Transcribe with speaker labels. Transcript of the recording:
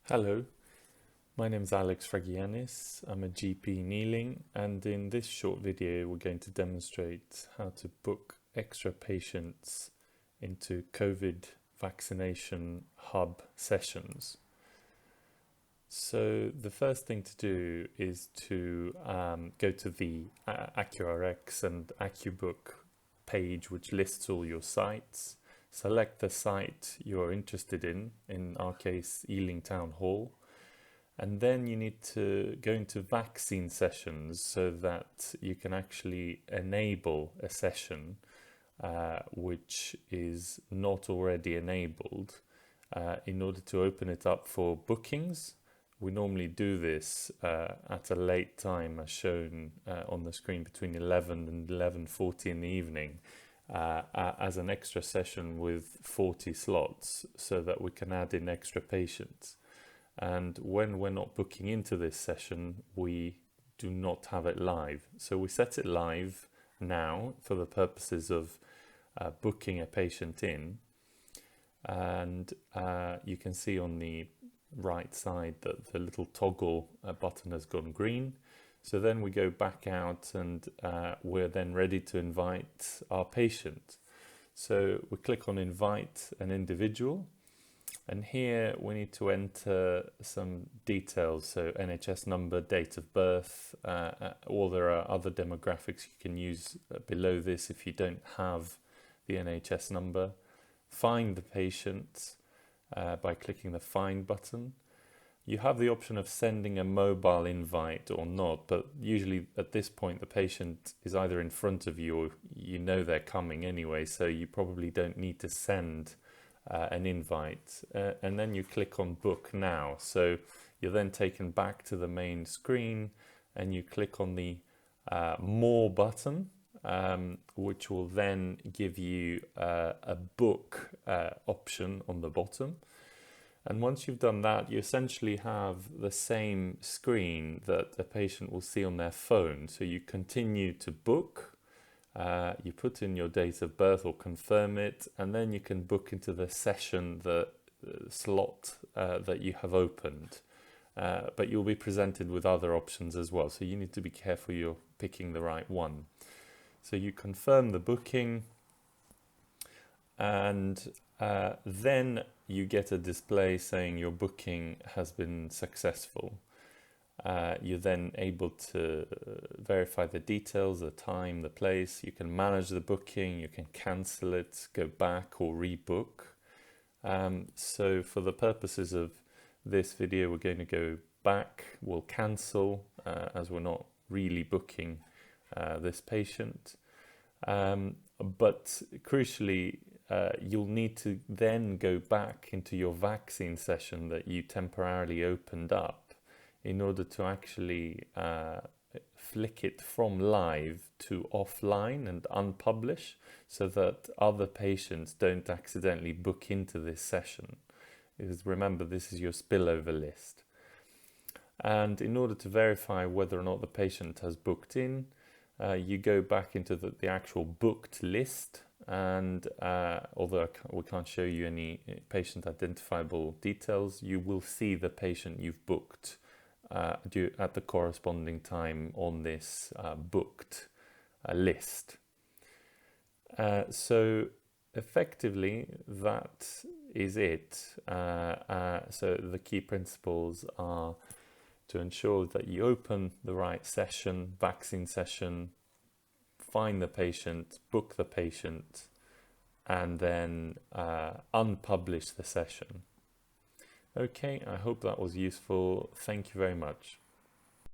Speaker 1: Hello, my name is Alex Fragoyannis. I'm a GP in Ealing, and in this short video we're going to demonstrate how to book extra patients into COVID vaccination hub sessions. So the first thing to do is to go to the accuRx and accuBook page, which lists all your sites. Select the site you're interested in our case, Ealing Town Hall. And then you need to go into vaccine sessions so that you can actually enable a session which is not already enabled in order to open it up for bookings. We normally do this at a late time as shown on the screen between 11 and 11:40 in the evening as an extra session with 40 slots so that we can add in extra patients. And when we're not booking into this session, we do not have it live. So we set it live now for the purposes of booking a patient in. And you can see on the right side that the little toggle button has gone green. So then we go back out and we're then ready to invite our patient. So we click on invite an individual. And here we need to enter some details, so NHS number, date of birth, or there are other demographics you can use below this if you don't have the NHS number. Find the patient by clicking the find button. You have the option of sending a mobile invite or not, but usually at this point the patient is either in front of you or you know they're coming anyway, so you probably don't need to send an invite, and then you click on book now. So you're then taken back to the main screen and you click on the more button, which will then give you a book option on the bottom. And once you've done that, you essentially have the same screen that a patient will see on their phone. So you continue to book. You put in your date of birth or confirm it, and then you can book into the session, the slot that you have opened. But you'll be presented with other options as well, so you need to be careful you're picking the right one. So you confirm the booking, and then you get a display saying your booking has been successful. You're then able to verify the details, the time, the place. You can manage the booking, you can cancel it, go back or rebook. So for the purposes of this video, we're going to go back, we'll cancel as we're not really booking this patient. But crucially, you'll need to then go back into your vaccine session that you temporarily opened up in order to actually flick it from live to offline and unpublish so that other patients don't accidentally book into this session. Because remember, this is your spillover list. And in order to verify whether or not the patient has booked in, you go back into the actual booked list. And although we can't show you any patient identifiable details, you will see the patient you've booked at the corresponding time on this booked list. So effectively that is it. So the key principles are to ensure that you open the right session, vaccine session, find the patient, book the patient, and then unpublish the session. Okay, I hope that was useful. Thank you very much.